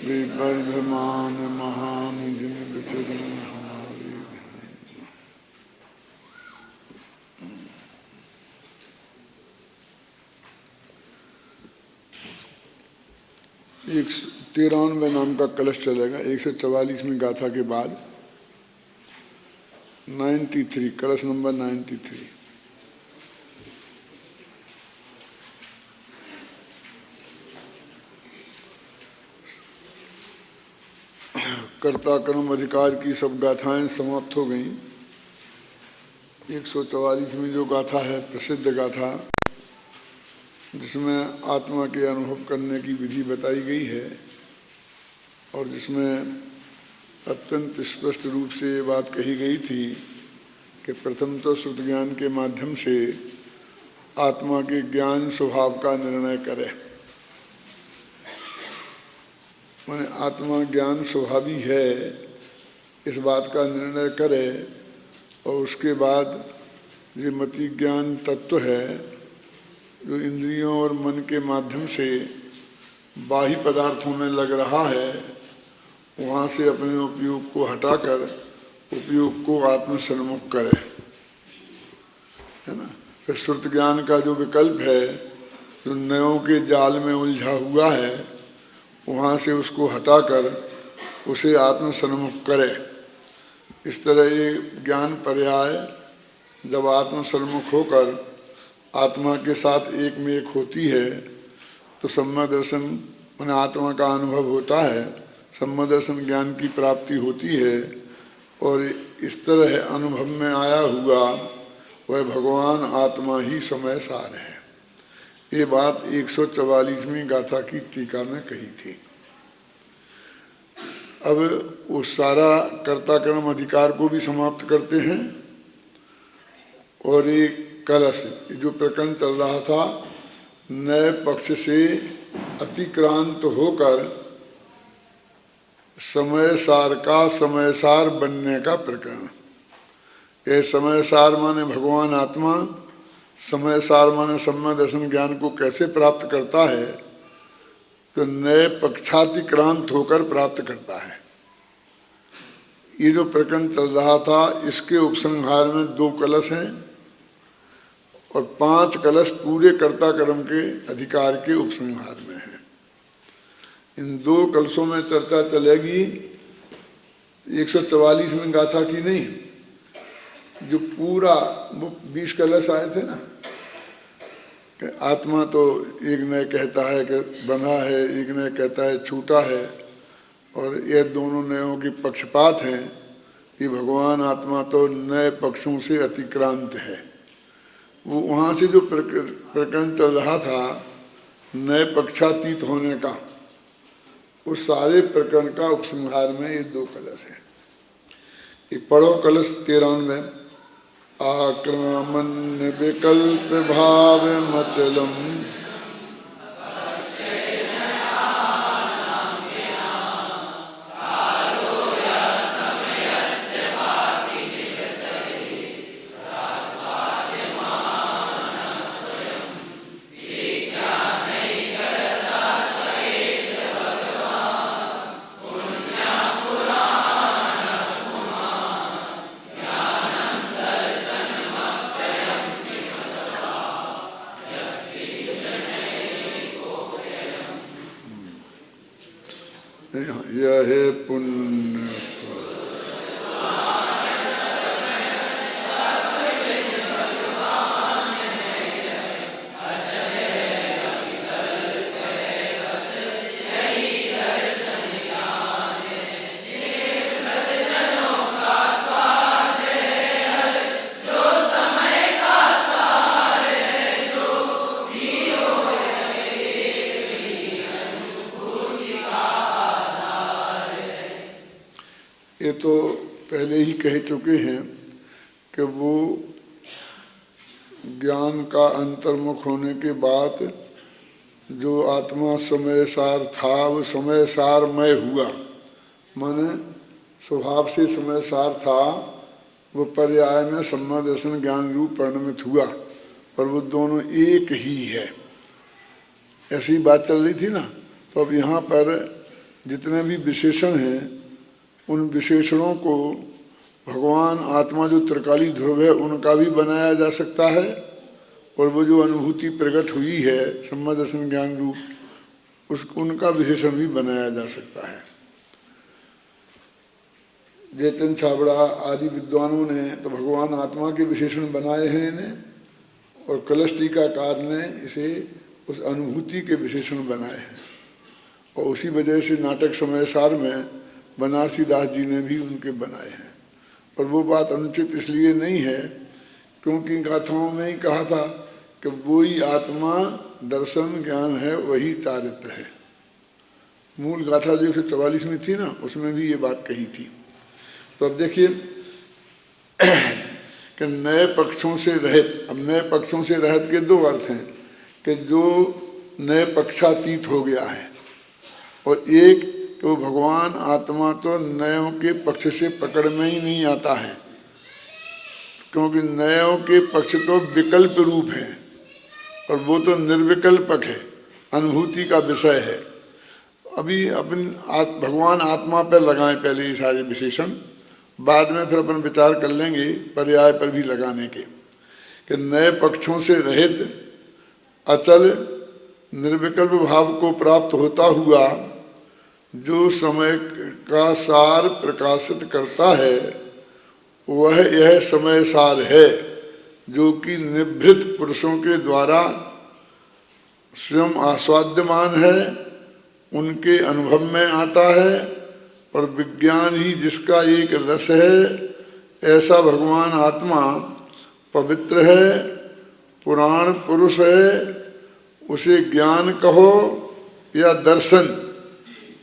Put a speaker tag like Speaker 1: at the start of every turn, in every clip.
Speaker 1: विवर्धमान महान जिन विचरे हमारे ध्यान। एक 93 नाम का कलश चलेगा 144 गाथा के बाद 93 कलश नंबर 93। कर्ता कर्म अधिकार की सब गाथाएं समाप्त हो गईं। 144 में जो गाथा है प्रसिद्ध गाथा, जिसमें आत्मा के अनुभव करने की विधि बताई गई है और जिसमें अत्यंत स्पष्ट रूप से ये बात कही गई थी कि प्रथम तो श्रुत ज्ञान के माध्यम से आत्मा के ज्ञान स्वभाव का निर्णय करे। माने आत्मा ज्ञान स्वभावी है इस बात का निर्णय करे और उसके बाद ये मति ज्ञान तत्व है जो इंद्रियों और मन के माध्यम से बाह्य पदार्थों में लग रहा है, वहाँ से अपने उपयोग को हटाकर उपयोग को आत्मसन्मुख करे, है ना। फिर श्रुत ज्ञान का जो विकल्प है जो नयों के जाल में उलझा हुआ है, वहाँ से उसको हटाकर उसे आत्मसन्मुख करे। इस तरह ये ज्ञान पर्याय जब आत्मसन्मुख होकर आत्मा के साथ एक में एक होती है तो सम्यक दर्शन माने आत्मा का अनुभव होता है, सम्यक दर्शन ज्ञान की प्राप्ति होती है और इस तरह अनुभव में आया हुआ वह भगवान आत्मा ही समय सार है। ये बात 144वीं गाथा की टीका में कही थी। अब वो सारा कर्ता कर्म अधिकार को भी समाप्त करते हैं और एक कलश जो प्रकरण चल रहा था नए पक्ष से अतिक्रांत होकर समय सार का समय सार बनने का प्रकरण। ये समय सार माने भगवान आत्मा, समय सार माने सम्यक दर्शन ज्ञान को कैसे प्राप्त करता है तो नए पक्षातिक्रांत होकर प्राप्त करता है। ये जो प्रकरण चल रहा था इसके उपसंहार में 2 कलश हैं और 5 कलश पूरे कर्ता कर्म के अधिकार के उपसंहार में है। इन 2 कलशों में चर्चा चलेगी 144वीं गाथा की नहीं, जो पूरा वो 20 कलश आए थे ना कि आत्मा तो एक ने कहता है कि बंधा है, एक ने कहता है छूटा है और ये दोनों नयों की पक्षपात हैं कि भगवान आत्मा तो नए पक्षों से अतिक्रांत है। वो वहाँ से जो प्रकरण चल रहा था नए पक्षातीत होने का, उस सारे प्रकरण का उपसंहार में ये 2 कलश है। ये पढ़ो कलश 93। आक्रमण विकल्प भाव मचलम यह पुण्य ये तो पहले ही कह चुके हैं कि वो ज्ञान का अंतर्मुख होने के बाद जो आत्मा समय सार था वो समय सारमय हुआ, माने स्वभाव से समय सार था, वो पर्याय में सम्यक दर्शन ज्ञान रूप परिणमित हुआ और वो दोनों एक ही है। ऐसी बात चल रही थी ना। तो अब यहाँ पर जितने भी विशेषण हैं उन विशेषणों को भगवान आत्मा जो त्रिकाली ध्रुव है उनका भी बनाया जा सकता है, और वो जो अनुभूति प्रकट हुई है सम्यक दर्शन ज्ञान रूप उनका विशेषण भी बनाया जा सकता है। जयचंद छाबड़ा आदि विद्वानों ने तो भगवान आत्मा के विशेषण बनाए हैं इन्हें, और कलश टीकाकार ने इसे उस अनुभूति के विशेषण बनाए हैं, और उसी वजह से नाटक समय सार में बनारसी दास जी ने भी उनके बनाए हैं। और वो बात अनुचित इसलिए नहीं है क्योंकि गाथाओं में ही कहा था कि वही आत्मा दर्शन ज्ञान है, वही चारित्र है। मूल गाथा जो 144 में थी ना, उसमें भी ये बात कही थी। तो अब देखिए कि नए पक्षों से रहित, अब नए पक्षों से रहित के दो अर्थ हैं कि जो नए पक्षातीत हो गया है, और एक तो भगवान आत्मा तो नयों के पक्ष से पकड़ में ही नहीं आता है, क्योंकि नयों के पक्ष तो विकल्प रूप है और वो तो निर्विकल्पक है, अनुभूति का विषय है। अभी अपन भगवान आत्मा पर लगाएं पहले ये सारे विशेषण, बाद में फिर अपन विचार कर लेंगे पर्याय पर भी लगाने के, कि नए पक्षों से रहित अचल निर्विकल्प भाव को प्राप्त होता हुआ जो समय का सार प्रकाशित करता है वह यह समय सार है, जो कि निभृत पुरुषों के द्वारा स्वयं आस्वाद्यमान है, उनके अनुभव में आता है, और विज्ञान ही जिसका एक रस है। ऐसा भगवान आत्मा पवित्र है, पुराण पुरुष है, उसे ज्ञान कहो या दर्शन,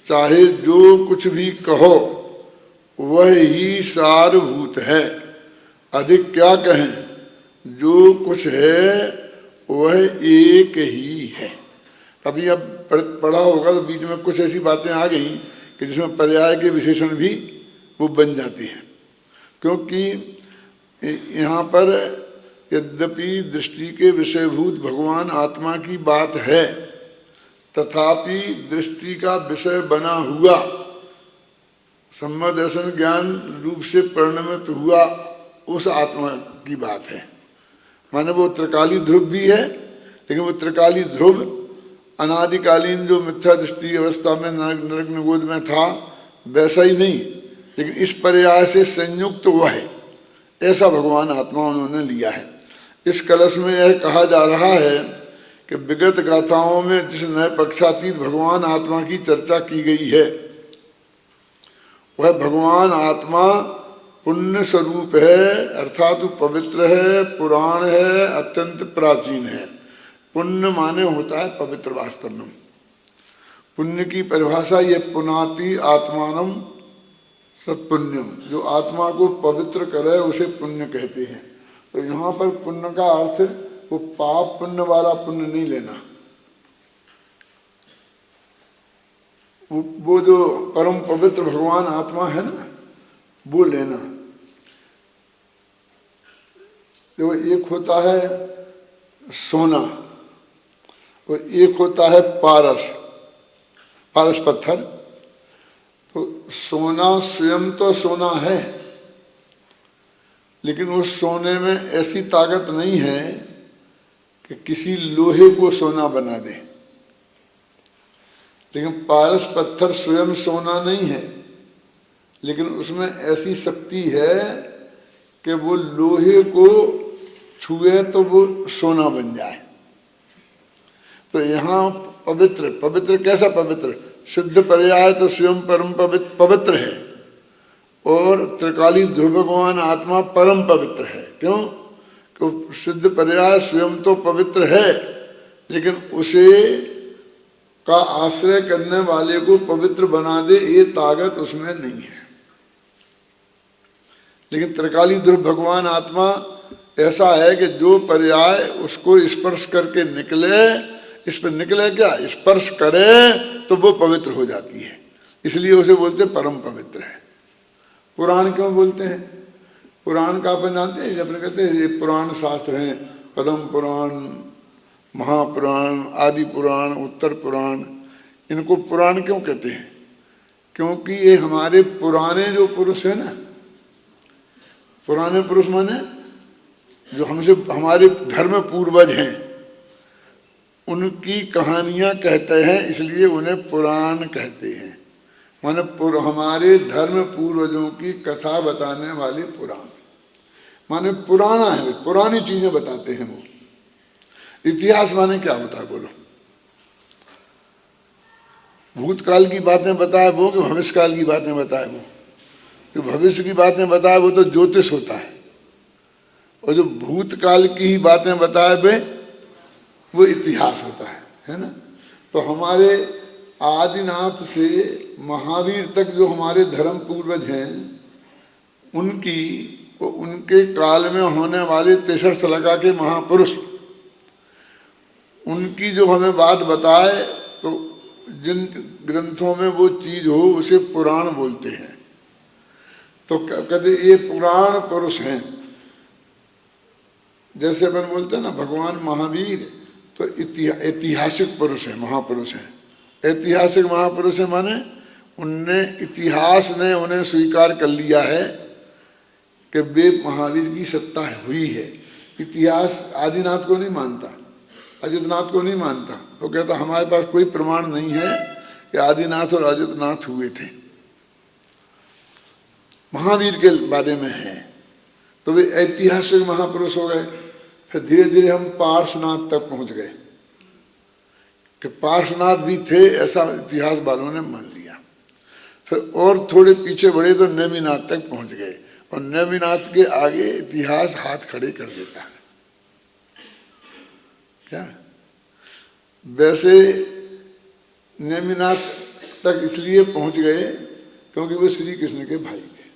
Speaker 1: चाहे जो कुछ भी कहो, वह ही सारभूत है। अधिक क्या कहें, जो कुछ है वह एक ही है। अभी अब पढ़ा होगा तो बीच में कुछ ऐसी बातें आ गई कि जिसमें पर्याय के विशेषण भी वो बन जाते हैं, क्योंकि यहाँ पर यद्यपि दृष्टि के विषयभूत भगवान आत्मा की बात है, तथापि दृष्टि का विषय बना हुआ सम्यक दर्शन ज्ञान रूप से परिणमित हुआ उस आत्मा की बात है। माने वो त्रिकाली ध्रुव भी है, लेकिन वो त्रिकाली ध्रुव अनादिकालीन जो मिथ्या दृष्टि अवस्था में नरक निगोद में था वैसा ही नहीं, लेकिन इस पर्याय से संयुक्त हुआ है, ऐसा भगवान आत्मा उन्होंने लिया है। इस कलश में यह कहा जा रहा है कि विगत गाथाओं में जिस नए पक्षातीत भगवान आत्मा की चर्चा की गई है, वह भगवान आत्मा पुण्य स्वरूप है, अर्थात पवित्र है, पुराण है, अत्यंत प्राचीन है। पुण्य माने होता है पवित्र वास्तव में। पुण्य की परिभाषा ये पुनाति आत्मानम सत्पुण्यम, जो आत्मा को पवित्र करे उसे पुण्य कहते हैं। तो यहाँ पर पुण्य का अर्थ वो पाप पुण्य वाला पुण्य नहीं लेना, वो जो परम पवित्र भगवान आत्मा है ना, वो लेना। देखो एक होता है सोना और एक होता है पारस, पारस पत्थर। तो सोना स्वयं तो सोना है, लेकिन उस सोने में ऐसी ताकत नहीं है कि किसी लोहे को सोना बना दे। लेकिन पारस पत्थर स्वयं सोना नहीं है, लेकिन उसमें ऐसी शक्ति है कि वो लोहे को छुए तो वो सोना बन जाए। तो यहाँ पवित्र, पवित्र कैसा पवित्र, सिद्ध पर्याय तो स्वयं परम पवित्र है, और त्रिकाली ध्रुव भगवान आत्मा परम पवित्र है। क्यों? कि सिद्ध पर्याय स्वयं तो पवित्र है, लेकिन उसे का आश्रय करने वाले को पवित्र बना दे ये ताकत उसमें नहीं है। लेकिन त्रिकाली ध्रुव भगवान आत्मा ऐसा है कि जो पर्याय उसको स्पर्श करके निकले, इस पर निकले क्या, स्पर्श करे तो वो पवित्र हो जाती है। इसलिए उसे बोलते परम पवित्र है। पुराण क्यों बोलते हैं? पुराण का अपन जानते हैं, अपने कहते हैं ये पुराण शास्त्र हैं, पद्म पुराण, महापुराण, आदि पुराण, उत्तर पुराण, इनको पुराण क्यों कहते हैं? क्योंकि ये हमारे पुराने जो पुरुष है ना, पुराने पुरुष माने जो हमसे हमारे धर्म पूर्वज हैं, उनकी कहानियां कहते हैं, इसलिए उन्हें पुराण कहते हैं। माने हमारे धर्म पूर्वजों की कथा बताने वाले पुराण, माने पुराना है, पुरानी चीजें बताते हैं वो। इतिहास माने क्या होता है बोलो? भूतकाल की बातें बताए वो कि भविष्य काल की बातें बताए वो? जो भविष्य की बातें बताए वो तो ज्योतिष होता है, और जो भूतकाल की ही बातें बताए वे वो इतिहास होता है ना। तो हमारे आदिनाथ से महावीर तक जो हमारे धर्म पूर्वज हैं, उनके काल में होने वाले तेसर शलाका के महापुरुष, उनकी जो हमें बात बताए, तो जिन ग्रंथों में वो चीज हो उसे पुराण बोलते हैं। तो कहते ये पुराण पुरुष हैं। जैसे अपन बोलते हैं ना भगवान महावीर, तो ऐतिहासिक पुरुष है, महापुरुष है। ऐतिहासिक महापुरुष है माने उनने, इतिहास ने उन्हें स्वीकार कर लिया है कि वे महावीर की सत्ता हुई है। इतिहास आदिनाथ को नहीं मानता, अजितनाथ को नहीं मानता। वो कहता हमारे पास कोई प्रमाण नहीं है कि आदिनाथ और अजितनाथ हुए थे, महावीर के बारे में है। तो वे ऐतिहासिक महापुरुष हो गए। फिर धीरे धीरे हम पार्श्वनाथ तक पहुंच गए कि पार्श्वनाथ भी थे, ऐसा इतिहास वालों ने मान लिया। फिर और थोड़े पीछे बढ़े तो नेमिनाथ तक पहुंच गए, और नेमिनाथ के आगे इतिहास हाथ खड़े कर देता है। क्या वैसे नेमिनाथ तक इसलिए पहुंच गए क्योंकि वो श्री कृष्ण के भाई थे,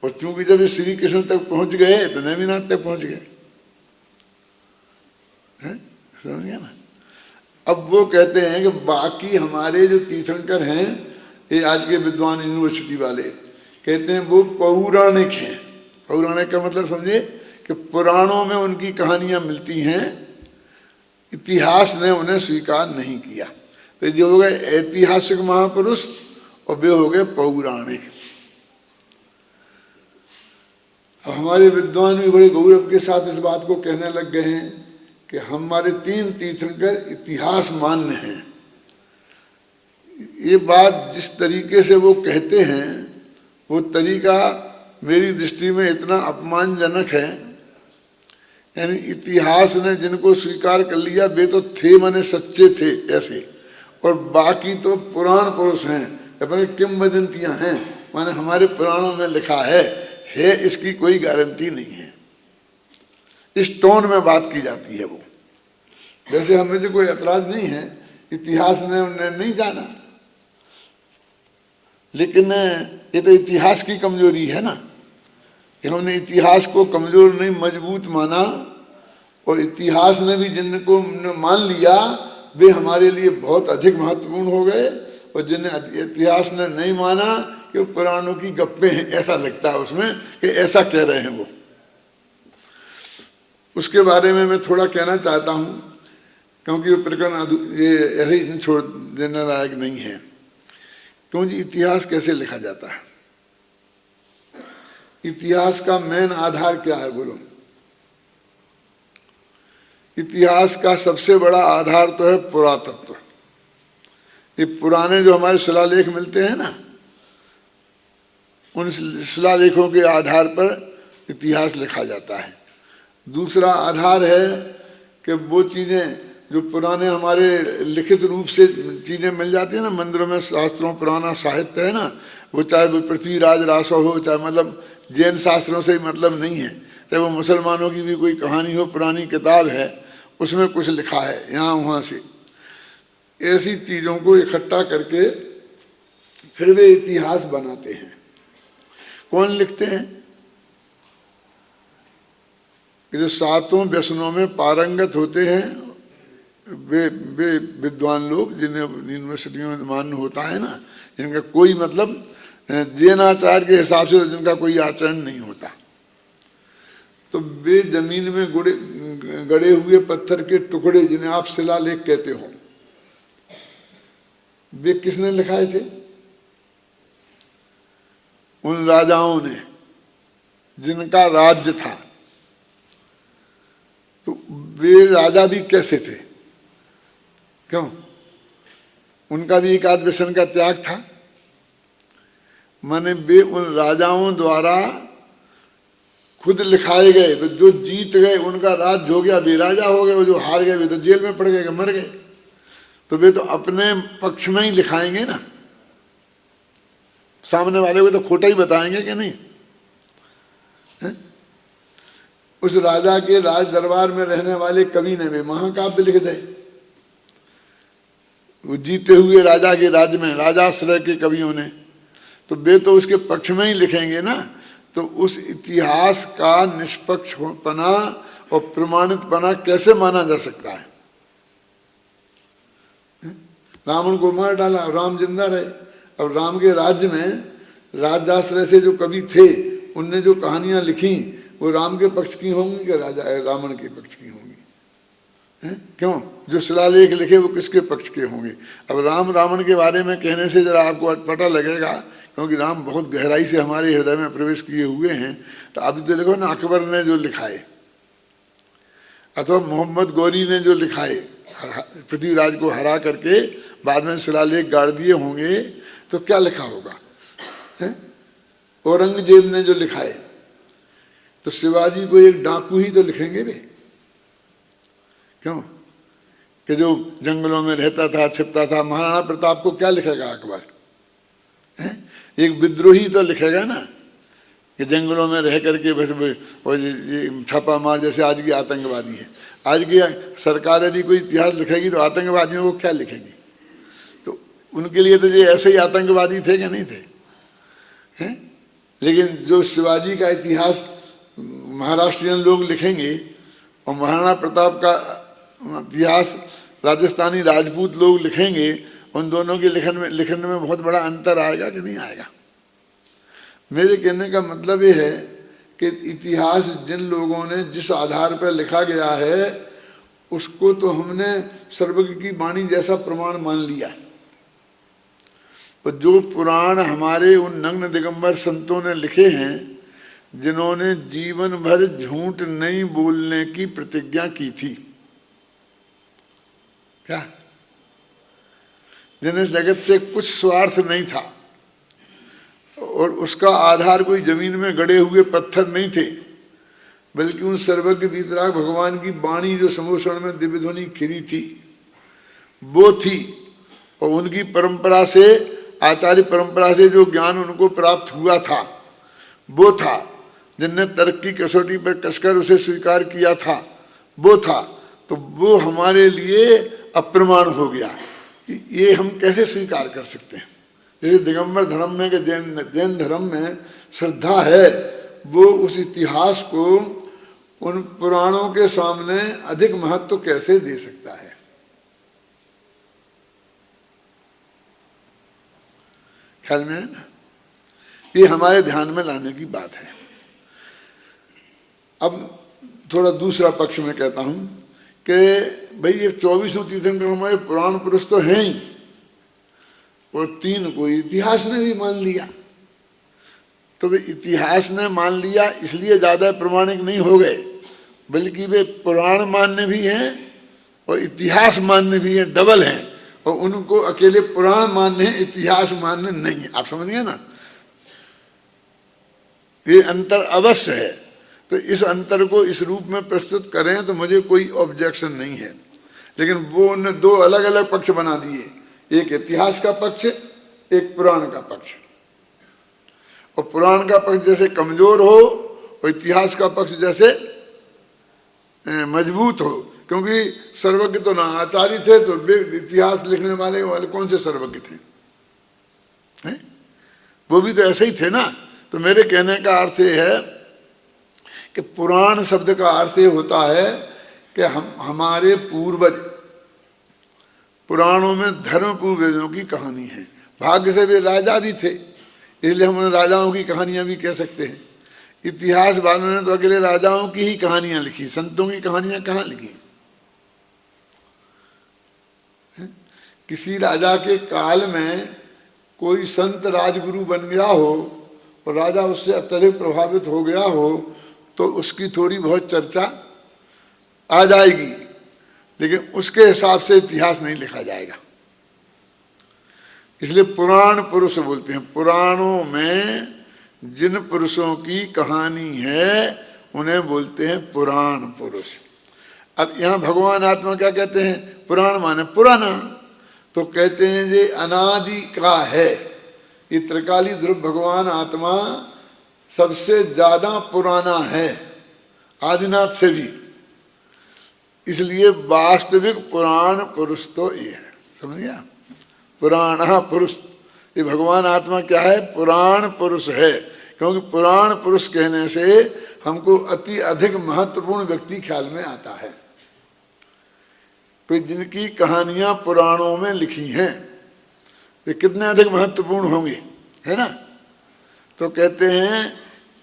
Speaker 1: और चूंकि जब श्री कृष्ण तक पहुंच गए तो नेमिनाथ तक पहुंच गए। समझ गया ना? अब वो कहते हैं कि बाकी हमारे जो तीर्थंकर हैं, ये आज के विद्वान यूनिवर्सिटी वाले कहते हैं वो पौराणिक हैं। पौराणिक का मतलब समझे कि पुराणों में उनकी कहानियां मिलती हैं, इतिहास ने उन्हें स्वीकार नहीं किया। तो जो हो गए ऐतिहासिक महापुरुष और वे हो गए पौराणिक। हमारे विद्वान भी बड़े गौरव के साथ इस बात को कहने लग गए हैं कि हमारे 3 तीर्थंकर इतिहास मान्य हैं। ये बात जिस तरीके से वो कहते हैं, वो तरीका मेरी दृष्टि में इतना अपमानजनक है। यानी इतिहास ने जिनको स्वीकार कर लिया वे तो थे, माने सच्चे थे ऐसे, और बाकी तो पुराण पुरुष हैं, अपने किंवदंतियां हैं, माने हमारे पुराणों में लिखा है इसकी कोई गारंटी नहीं है। इस टोन में बात की जाती है वो। जैसे हमें जो कोई एतराज नहीं है, इतिहास ने उन्हें नहीं जाना, लेकिन ये तो इतिहास की कमजोरी है ना कि हमने इतिहास को कमजोर नहीं मजबूत माना, और इतिहास ने भी जिनको मान लिया वे हमारे लिए बहुत अधिक महत्वपूर्ण हो गए, और जिन्हें इतिहास ने नहीं माना कि वो पुराणों की गप्पे हैं, ऐसा लगता है उसमें कि ऐसा कह रहे हैं वो। उसके बारे में मैं थोड़ा कहना चाहता हूँ, क्योंकि वो प्रकरण ये यही छोड़ देने लायक नहीं है। क्योंकि इतिहास कैसे लिखा जाता है? इतिहास का मेन आधार क्या है बोलो? इतिहास का सबसे बड़ा आधार तो है पुरातत्व। ये पुराने जो हमारे शिलालेख मिलते हैं ना, उन शिलालेखों के आधार पर इतिहास लिखा जाता है। दूसरा आधार है कि वो चीज़ें जो पुराने हमारे लिखित रूप से चीज़ें मिल जाती हैं ना मंदिरों में, शास्त्रों पुराना साहित्य है ना, वो चाहे वो पृथ्वीराज रासो हो, चाहे मतलब जैन शास्त्रों से मतलब नहीं है, चाहे वो मुसलमानों की भी कोई कहानी हो, पुरानी किताब है, उसमें कुछ लिखा है यहाँ वहाँ से। ऐसी चीज़ों को इकट्ठा करके फिर वे इतिहास बनाते हैं। कौन लिखते हैं? जो 7 व्यसनों में पारंगत होते हैं वे विद्वान लोग, जिन्हें यूनिवर्सिटियों में मान्य होता है ना, जिनका कोई मतलब जैनाचार के हिसाब से जिनका कोई आचरण नहीं होता, तो वे जमीन में गड़े हुए पत्थर के टुकड़े, जिन्हें आप शिलालेख कहते हो, वे किसने लिखाए थे? उन राजाओं ने जिनका राज्य था, तो वे राजा भी कैसे थे? क्यों? उनका भी एक आध व्यसन का त्याग था। माने वे उन राजाओं द्वारा खुद लिखाए गए, तो जो जीत गए उनका राज्य हो गया, वे राजा हो गए, वो जो हार गए वे तो जेल में पड़ गए, मर गए। तो वे तो अपने पक्ष में ही लिखाएंगे ना, सामने वाले को तो खोटा ही बताएंगे कि नहीं है? उस राजा के राज दरबार में रहने वाले कवि ने वे महाकाव्य लिख दे, वो जीते हुए राजा के राज्य में राजाश्रय के कवियों ने, तो वे तो उसके पक्ष में ही लिखेंगे ना। तो उस इतिहास का निष्पक्षपना और प्रमाणितपना कैसे माना जा सकता है? रावण को मार डाला, राम जिंदा रहे। अब राम के राज्य में राजाश्रय से जो कवि थे उनने जो कहानियां लिखी वो राम के पक्ष की होंगी कि राजा रावण के पक्ष की होंगी? क्यों? जो शिलालेख लिखे वो किसके पक्ष के होंगे? अब राम रावण के बारे में कहने से जरा आपको अटपटा लगेगा, क्योंकि राम बहुत गहराई से हमारे हृदय में प्रवेश किए हुए हैं। तो अभी तो देखो ना, अकबर ने जो लिखाए अथवा मोहम्मद गौरी ने जो लिखाए, पृथ्वीराज को हरा करके बाद में शिलालेख गाड़ दिए होंगे, तो क्या लिखा होगा? औरंगजेब ने जो लिखाए, तो शिवाजी को एक डाकू ही तो लिखेंगे वे। क्यों? कि जो जंगलों में रहता था, छिपता था। महाराणा प्रताप को क्या लिखेगा अकबर? एक विद्रोही तो लिखेगा ना, कि जंगलों में रह करके बस वो छापा मार, जैसे आज की आतंकवादी है। आज की सरकार यदि कोई इतिहास लिखेगी तो आतंकवादियों को क्या लिखेगी? तो उनके लिए तो ये ऐसे ही आतंकवादी थे कि नहीं थे? हैं? लेकिन जो शिवाजी का इतिहास महाराष्ट्रियन लोग लिखेंगे और महाराणा प्रताप का इतिहास राजस्थानी राजपूत लोग लिखेंगे, उन दोनों के लिखन में बहुत बड़ा अंतर आएगा कि नहीं आएगा? मेरे कहने का मतलब ये है कि इतिहास जिन लोगों ने जिस आधार पर लिखा गया है उसको तो हमने सर्वज्ञ की वाणी जैसा प्रमाण मान लिया। और जो पुराण हमारे उन नग्न दिगंबर संतों ने लिखे हैं, जिन्होंने जीवन भर झूठ नहीं बोलने की प्रतिज्ञा की थी, क्या? जिन्हें जगत से कुछ स्वार्थ नहीं था और उसका आधार कोई जमीन में गड़े हुए पत्थर नहीं थे, बल्कि उन सर्वज्ञ वीतराग भगवान की वाणी जो समोषण में दिव्य ध्वनि खिरी थी वो थी। और उनकी परंपरा से, आचार्य परंपरा से जो ज्ञान उनको प्राप्त हुआ था वो था। जिनने तर्क की कसौटी पर कसकर उसे स्वीकार किया था वो था। तो वो हमारे लिए अप्रमाण हो गया। ये हम कैसे स्वीकार कर सकते हैं? जैसे दिगंबर धर्म में कि जैन धर्म में श्रद्धा है, वो उस इतिहास को उन पुराणों के सामने अधिक महत्व कैसे दे सकता है? ख्याल में है ना? ये हमारे ध्यान में लाने की बात है। अब थोड़ा दूसरा पक्ष में कहता हूं कि भाई ये 24 तीर्थंकर हमारे पुराण पुरुष तो हैं ही, और 3 को इतिहास ने भी मान लिया। तो वे इतिहास ने मान लिया इसलिए ज़्यादा प्रमाणिक नहीं हो गए, बल्कि वे पुराण मान्य भी हैं और इतिहास मान्य भी हैं, डबल हैं। और उनको अकेले पुराण मान्य है, इतिहास मान्य नहीं है। आप समझ गए ना? ये अंतर अवश्य है। तो इस अंतर को इस रूप में प्रस्तुत करें तो मुझे कोई ऑब्जेक्शन नहीं है, लेकिन वो उन्होंने 2 अलग अलग पक्ष बना दिए, एक इतिहास का पक्ष, एक पुराण का पक्ष। और पुराण का पक्ष जैसे कमजोर हो और इतिहास का पक्ष जैसे मजबूत हो, क्योंकि सर्वज्ञ तो ना आचार्य थे, तो इतिहास लिखने वाले कौन से सर्वज्ञ थे? हैं? वो भी तो ऐसे ही थे ना। तो मेरे कहने का अर्थ ये है कि पुराण शब्द का अर्थ ये होता है कि हमारे पूर्वज, पुराणों में धर्म पूर्वजों की कहानी है। भाग्य से वे राजा भी थे, इसलिए हम उन राजाओं की कहानियां भी कह सकते हैं। इतिहास वालों ने तो अकेले राजाओं की ही कहानियां लिखी, संतों की कहानियां कहाँ लिखी? किसी राजा के काल में कोई संत राजगुरु बन गया हो और राजा उससे अत्यधिक प्रभावित हो गया हो तो उसकी थोड़ी बहुत चर्चा आ जाएगी, लेकिन उसके हिसाब से इतिहास नहीं लिखा जाएगा। इसलिए पुराण पुरुष बोलते हैं। पुराणों में जिन पुरुषों की कहानी है उन्हें बोलते हैं पुराण पुरुष। अब यहाँ भगवान आत्मा क्या कहते हैं? पुराण माने पुराना, तो कहते हैं ये अनादि का है। ये त्रिकाली ध्रुव भगवान आत्मा सबसे ज्यादा पुराना है, आदिनाथ से भी। इसलिए वास्तविक पुराण पुरुष तो ये है, समझ गया? पुराण पुरुष, ये भगवान आत्मा क्या है? पुराण पुरुष है। क्योंकि पुराण पुरुष कहने से हमको अति अधिक महत्वपूर्ण व्यक्ति ख्याल में आता है, कोई जिनकी कहानियां पुराणों में लिखी हैं, वे कितने अधिक महत्वपूर्ण होंगे, है ना? तो कहते हैं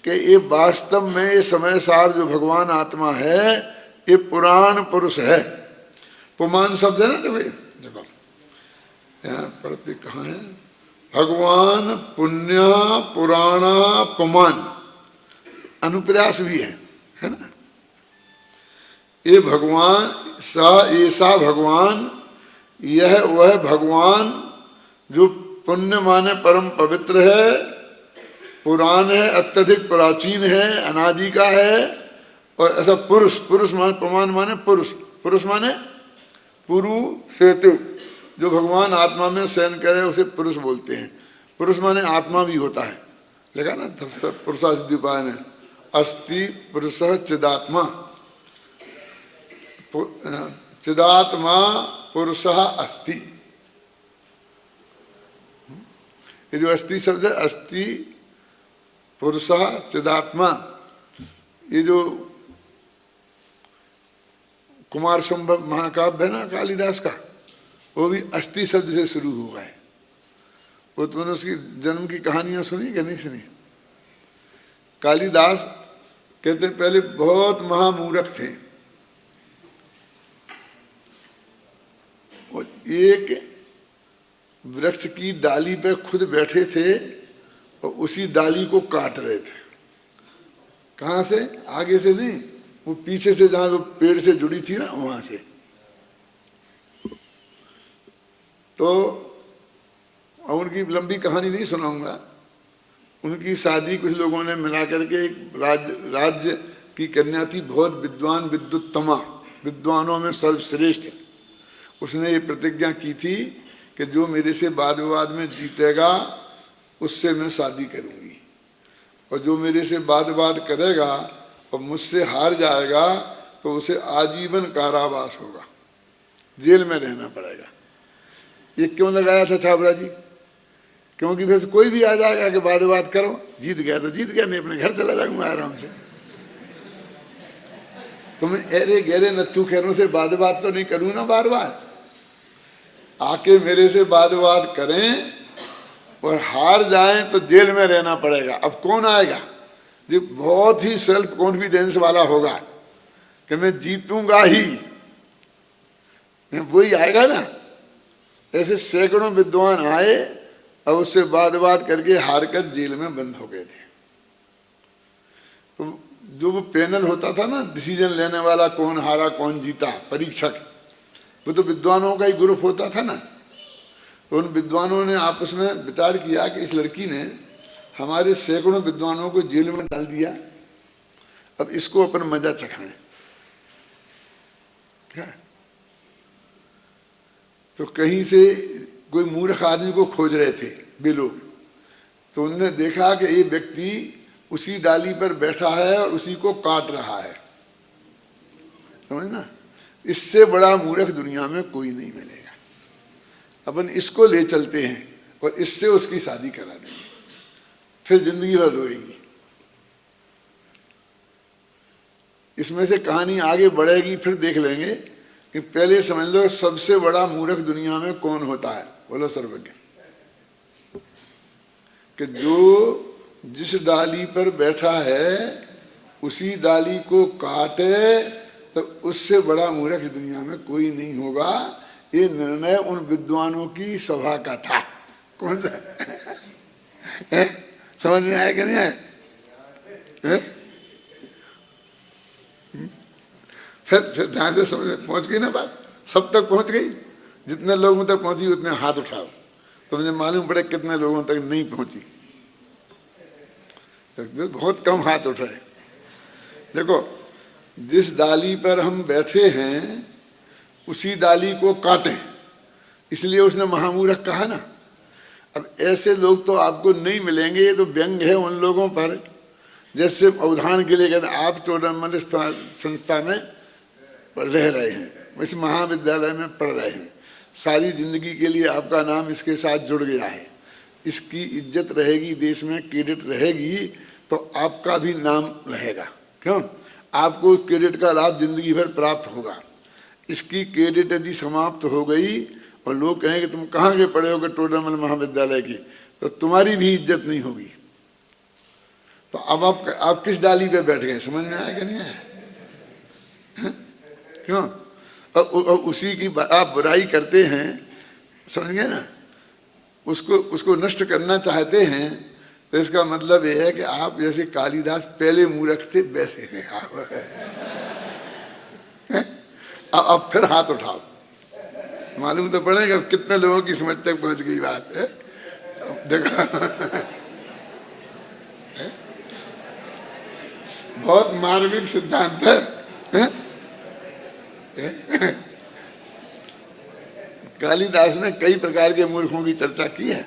Speaker 1: कि ये वास्तव में ये समय सार जो भगवान आत्मा है ये पुराण पुरुष है। पुमान शब्द है ना, देखो यहाँ पढ़ते कहाँ है? भगवान पुण्य पुराण पुमान, अनुप्रयास भी है ना? ये भगवान ऐसा भगवान, यह वह भगवान जो पुण्य माने परम पवित्र है, पुराण है, अत्यधिक प्राचीन है, अनादि का है, और ऐसा पुरुष, पुरुष माने प्रमाण माने पुरुष, पुरुष माने पुरुषेतु, जो भगवान आत्मा में शयन करे उसे पुरुष बोलते हैं। पुरुष माने आत्मा भी होता है, लिखा ना पुरुषा सिद्धि उपाय में, अस्ति पुरुषः चिदात्मा, चिदात्मा पुरुषः अस्ति। ये जो अस्ति शब्द है, अस्ति पुरुषः चिदात्मा, ये जो कुमार संभव महाकाव्य है ना कालिदास का, वो भी अस्ति शब्द से शुरू हुआ है। वो तुमने उसकी जन्म की कहानियां सुनी कि नहीं सुनी? कालिदास कहते पहले बहुत महामूर्ख थे, और एक वृक्ष की डाली पे खुद बैठे थे और उसी डाली को काट रहे थे। कहाँ से? आगे से नहीं, वो पीछे से, जहाँ वो पेड़ से जुड़ी थी ना, वहां से। तो उनकी लंबी कहानी नहीं सुनाऊंगा। उनकी शादी कुछ लोगों ने मिला करके, एक राज्य की कन्या थी, बहुत विद्वान, विद्युत्तमा, विद्वानों में सर्वश्रेष्ठ। उसने ये प्रतिज्ञा की थी कि जो मेरे से वाद विवाद में जीतेगा उससे मैं शादी करूंगी, और जो मेरे से वाद विवाद करेगा और मुझसे हार जाएगा तो उसे आजीवन कारावास होगा, जेल में रहना पड़ेगा। ये क्यों लगाया था छाबड़ा जी? क्योंकि फिर कोई भी आ जाएगा कि वाद विवाद करो, जीत गया तो जीत गया, नहीं अपने घर चला जाऊंगा आराम से। तुम अरे गहरे नत्थू खैरों से वाद विवाद तो नहीं करूँ ना बार बार, आके मेरे से वाद विवाद करें और हार जाएं तो जेल में रहना पड़ेगा। अब कौन आएगा जो बहुत ही सेल्फ कॉन्फिडेंस वाला होगा कि मैं जीतूंगा ही, वही आएगा ना। ऐसे सैकड़ों विद्वान आए और उससे वाद विवाद करके हार कर जेल में बंद हो गए थे। तो जो वो पैनल होता था ना, डिसीजन लेने वाला, कौन हारा कौन जीता, परीक्षक, वो तो विद्वानों का ही ग्रुप होता था ना। तो उन विद्वानों ने आपस में विचार किया कि इस लड़की ने हमारे सैकड़ों विद्वानों को जेल में डाल दिया, अब इसको अपन मजा चखाएं। क्या? तो कहीं से कोई मूर्ख आदमी को खोज रहे थे वे लोग, तो उन्होंने देखा कि ये व्यक्ति उसी डाली पर बैठा है और उसी को काट रहा है, समझना? इससे बड़ा मूर्ख दुनिया में कोई नहीं मिलेगा। अपन इसको ले चलते हैं और इससे उसकी शादी करा देंगे, फिर जिंदगी भर रोएगी। इसमें से कहानी आगे बढ़ेगी, फिर देख लेंगे कि पहले समझ लो सबसे बड़ा मूर्ख दुनिया में कौन होता है। बोलो सर्वज्ञ। कि जो जिस डाली पर बैठा है उसी डाली को काटे तो उससे बड़ा मूर्ख दुनिया में कोई नहीं होगा। ये निर्णय उन विद्वानों की सभा का था। कौन सा? समझ में आया कि नहीं आया? फिर ध्यान से समझ में पहुंच गई ना बात, सब तक पहुंच गई। जितने लोगों तक पहुंची उतने हाथ उठाओ, तो मुझे मालूम पड़े कितने लोगों तक नहीं पहुंची। तो बहुत कम हाथ उठाए। देखो, जिस डाली पर हम बैठे हैं उसी डाली को काटें, इसलिए उसने महामूर्ख कहा ना। अब ऐसे लोग तो आपको नहीं मिलेंगे, ये तो व्यंग है उन लोगों पर। जैसे उदाहरण के लिए कहते हैं, आप टूर्नामेंट संस्था में रह रहे हैं, इस महाविद्यालय में पढ़ रहे हैं, सारी जिंदगी के लिए आपका नाम इसके साथ जुड़ गया है, इसकी इज्जत रहेगी, देश में क्रेडिट रहेगी, तो आपका भी नाम रहेगा। क्यों? आपको क्रेडिट का लाभ जिंदगी भर प्राप्त होगा। इसकी क्रेडिट यदि समाप्त हो गई और लोग कहेंगे तुम कहाँ के पढ़े होगे टूर्नामेंट महाविद्यालय की, तो तुम्हारी भी इज्जत नहीं होगी। तो अब आप किस डाली पे बैठ गए? समझ में आया कि नहीं आया? क्यों? और उसी की आप बुराई करते हैं, समझ गए ना, उसको नष्ट करना चाहते हैं, तो इसका मतलब यह है कि आप जैसे कालिदास पहले मूर्ख थे वैसे हैं आप। अब फिर हाथ उठाओ, मालूम तो पड़ेगा कितने लोगों की समझ तक पहुंच गई बात है। देखो बहुत मार्मिक सिद्धांत है। कालिदास ने कई प्रकार के मूर्खों की चर्चा की है,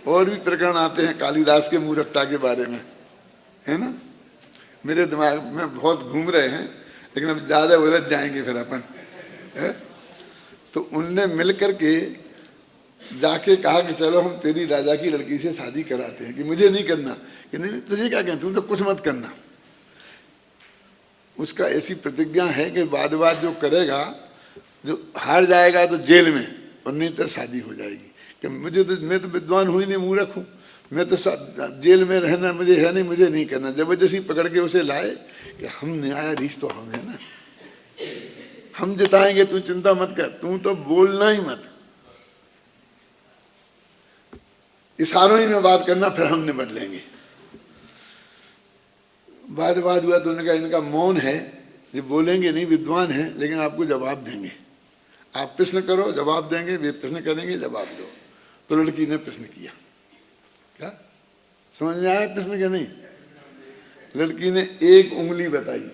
Speaker 1: और भी प्रकरण आते हैं कालिदास के मूर्खता के बारे में, है ना। मेरे दिमाग में बहुत घूम रहे हैं, लेकिन अब ज़्यादा उलझ जाएंगे फिर अपन। तो उनने मिल करके जाके कहा कि चलो हम तेरी राजा की लड़की से शादी कराते हैं। कि मुझे नहीं करना। कि नहीं तुझे क्या कहते, तुम तो कुछ मत करना। उसका ऐसी प्रतिज्ञा है कि बाद जो करेगा, जो हार जाएगा तो जेल में, और नहीं तो शादी हो जाएगी। कि मैं तो विद्वान हुई नहीं, मूर्ख हूँ, मैं तो जेल में रहना मुझे है नहीं, मुझे नहीं करना। जबरदस्ती पकड़ के उसे लाए कि हम न्यायाधीश तो हम है ना, हम जिताएंगे, तू चिंता मत कर, तू तो बोलना ही मत, इशारों ही में बात करना, फिर हम निपट लेंगे। बाद हुआ तो उन्होंने कहा इनका मौन है, ये बोलेंगे नहीं, विद्वान है, लेकिन आपको जवाब देंगे। आप प्रश्न करो, जवाब देंगे, वे प्रश्न करेंगे, जवाब दो। तो लड़की ने प्रश्न किया। क्या समझ में आया प्रश्न क्या? नहीं। लड़की ने एक उंगली बताई।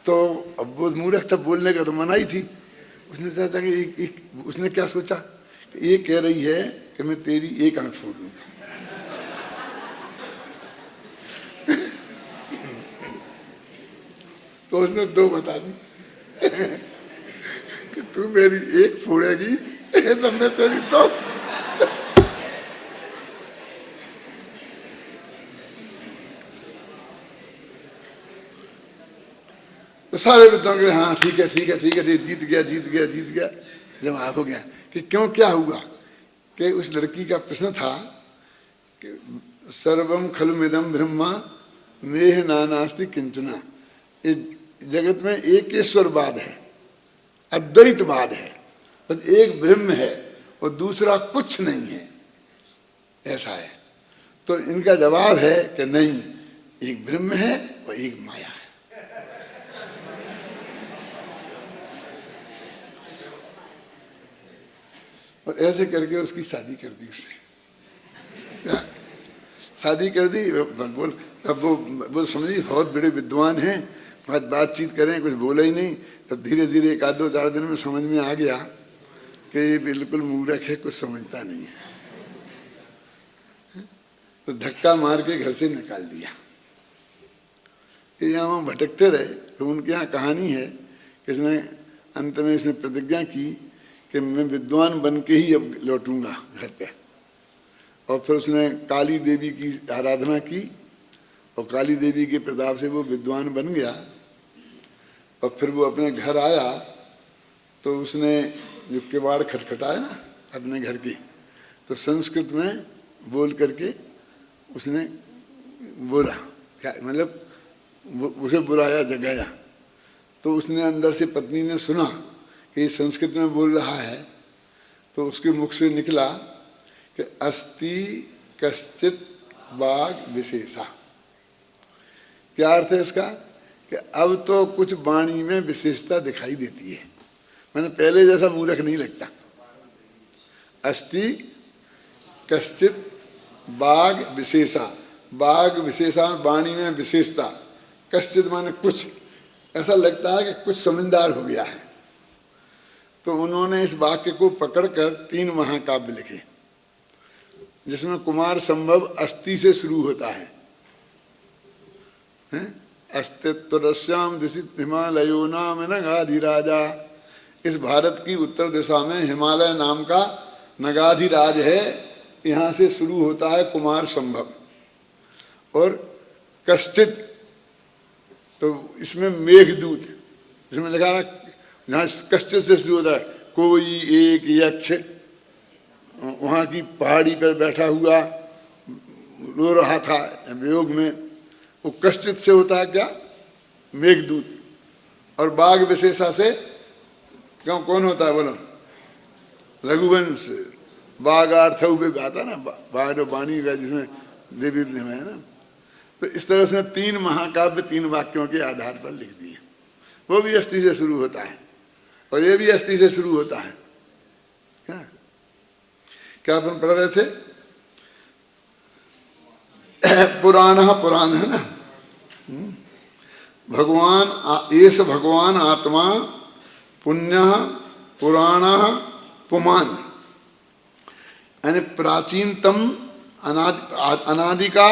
Speaker 1: तो अब वो मूर्ख था, बोलने का तो मनाही थी। उसने चाहता कि उसने क्या सोचा, ये कह रही है कि मैं तेरी एक आंख फोड़ दूंगा। तो उसने दो बता दी कि तू मेरी एक फोड़ेगी तो मैं तेरी दो। तो सारे विद्वान के हाँ ठीक है ठीक है ठीक है, जीत गया। जब आग हो गया कि क्यों, क्या हुआ? कि उस लड़की का प्रश्न था कि सर्वम खलुमिदं ब्रह्मा नेह नानास्ति किंचना। इस जगत में एक ईश्वरवाद है, अद्वैतवाद है, बस एक ब्रह्म है और दूसरा कुछ नहीं है, ऐसा है। तो इनका जवाब है कि नहीं, एक ब्रह्म है और एक माया है। और ऐसे करके उसकी शादी कर दी उससे। शादी कर दी। बोल अब वो समझी बहुत बड़े विद्वान हैं, बातचीत करें, कुछ बोला ही नहीं। तो धीरे धीरे एक आध दो चार दिन में समझ में आ गया कि ये बिल्कुल मूर्ख है, कुछ समझता नहीं है। तो धक्का मार के घर से निकाल दिया। ये यहाँ भटकते रहे। तो उनके यहाँ कहानी है कि इसने अंत में इसने प्रतिज्ञा की कि मैं विद्वान बन के ही अब लौटूंगा घर पे। और फिर उसने काली देवी की आराधना की और काली देवी के प्रताप से वो विद्वान बन गया। और फिर वो अपने घर आया तो उसने जो किवाड़ खटखटाया ना अपने घर की, तो संस्कृत में बोल करके उसने बोला, क्या मतलब उसे बुलाया, जगाया। तो उसने अंदर से, पत्नी ने सुना कि संस्कृत में बोल रहा है, तो उसके मुख से निकला कि अस्ति कश्चित वाग विशेषा। क्या अर्थ है इसका? कि अब तो कुछ वाणी में विशेषता दिखाई देती है, मैंने पहले जैसा मूर्ख नहीं लगता। अस्ति कश्चित वाग विशेषा, वाग विशेषा वाणी में विशेषता, कश्चित माने कुछ, ऐसा लगता है कि कुछ समझदार हो गया है। तो उन्होंने इस वाक्य को पकड़कर 3 महाकाव्य लिखे, जिसमें कुमार संभव अस्ति से शुरू होता है। अस्तित्वरस्याम दिशित हिमालयो नाम नगाधिराजा। इस भारत की उत्तर दिशा में हिमालय नाम का नगाधिराज है, यहाँ से शुरू होता है कुमार संभव। और कश्चित, तो इसमें मेघदूत, इसमें लिखा ना जहाँ कश्चित से शुरू होता है, कोई एक यक्ष वहाँ की पहाड़ी पर बैठा हुआ रो रहा था वियोग में, वो कश्चित से होता है क्या? मेघदूत। और बाघ विशेषा से कौन होता है बोलो? रघुवंश। बाघार्थ आता ना, बाघ वाणी का जिसमें देवी है ना। तो इस तरह से 3 महाकाव्य 3 वाक्यों के आधार पर लिख दिए। वो भी अस्थि से शुरू होता है और ये भी अस्थि से शुरू होता है। क्या अपन पढ़ रहे थे? पुराण है ना, भगवान एष भगवान आत्मा पुण्य पुराण पुमान, यानी प्राचीनतम अनादि का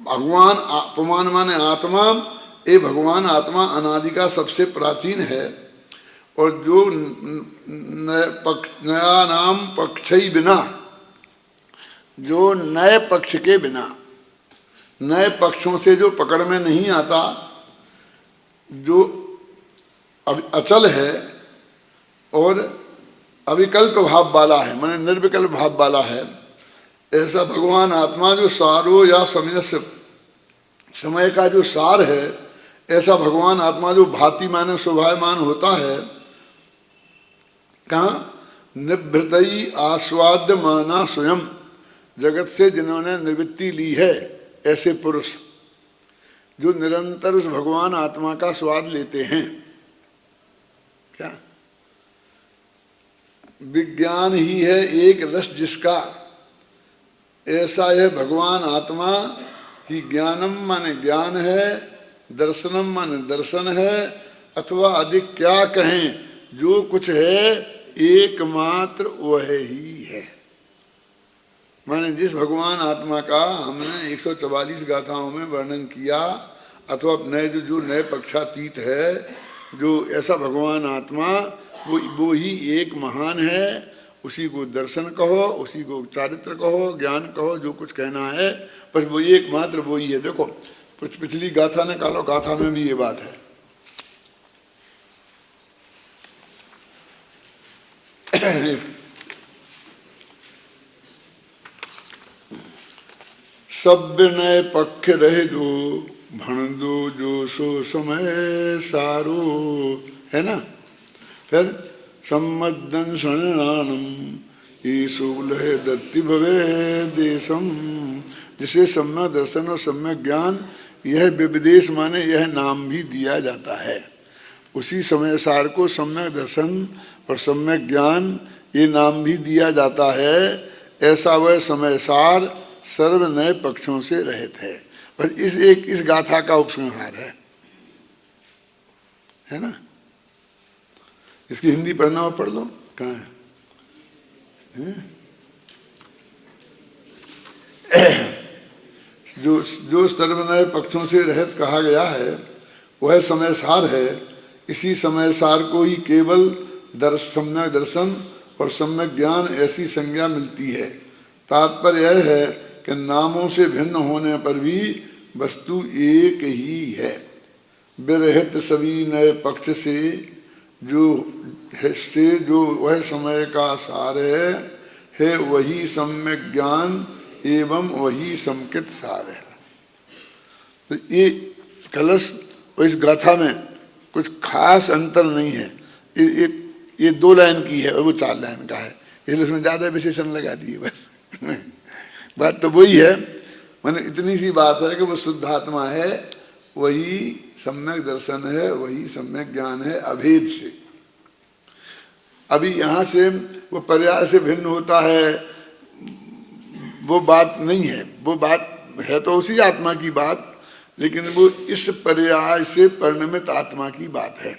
Speaker 1: भगवान। पुमान माने आत्मा, ये भगवान आत्मा अनादि का सबसे प्राचीन है। और जो नया नाम पक्ष ही बिना, जो नए पक्ष के बिना, नए पक्षों से जो पकड़ में नहीं आता, जो अब अचल है और अविकल्प भाव वाला है, माने निर्विकल्प भाव वाला है, ऐसा भगवान आत्मा जो सारो या समय का जो सार है, ऐसा भगवान आत्मा जो भांति माने शोभायमान होता है। कहाँ? निवृत्ति आस्वाद्य माना स्वयं, जगत से जिन्होंने निवृत्ति ली है, ऐसे पुरुष जो निरंतर उस भगवान आत्मा का स्वाद लेते हैं। क्या? विज्ञान ही है एक रस जिसका, ऐसा है भगवान आत्मा कि ज्ञानम माने ज्ञान है, दर्शनम माने दर्शन है, अथवा अधिक क्या कहें, जो कुछ है एकमात्र वह ही है। माने जिस भगवान आत्मा का हमने 144 गाथाओं में वर्णन किया, अथवा नए जो नए पक्षातीत है, जो ऐसा भगवान आत्मा वो ही एक महान है। उसी को दर्शन कहो, उसी को चारित्र कहो, ज्ञान कहो, जो कुछ कहना है, बस वो एकमात्र वो ही है। देखो पिछली गाथा निकालो, गाथा में भी ये बात है। सब नए पक्ष रहे दो, भण दो जो सो समय सारो, है ना। फिर सम्मदन शरणानम ईशूल है दत्ति भवे देशम, जिसे सम्यक दर्शन और सम्यक ज्ञान, यह विविदेश माने यह नाम भी दिया जाता है। उसी समय सार को सम्यक दर्शन और सम्यक ज्ञान ये नाम भी दिया जाता है। ऐसा वह समय सार सर्व नए पक्षों से रहित है। बस इस गाथा का उपसंहार है ना। इसकी हिंदी पढ़ना हो पढ़ लो, कहाँ है? जो सर्व नए पक्षों से रहित कहा गया है वह समय सार है। इसी समय सार को ही केवल सम्यक दर्शन और सम्यक ज्ञान ऐसी संज्ञा मिलती है। तात्पर्य यह है कि नामों से भिन्न होने पर भी वस्तु एक ही है। विरहित सभी नए पक्ष से जो वह समय का सार है वही सम्यक ज्ञान एवं वही समकित सार है। तो ये कलश और इस गाथा में कुछ खास अंतर नहीं है। ये 2 लाइन की है और वो 4 लाइन का है, इसलिए उसमें ज़्यादा विशेषण लगा दिए बस। बात तो वही है, मैंने इतनी सी बात है कि वो शुद्ध आत्मा है, वही सम्यक दर्शन है, वही सम्यक ज्ञान है अभेद से। अभी यहाँ से वो पर्याय से भिन्न होता है, वो बात नहीं है, वो बात है तो उसी आत्मा की बात, लेकिन वो इस पर्याय से परिणमित आत्मा की बात है।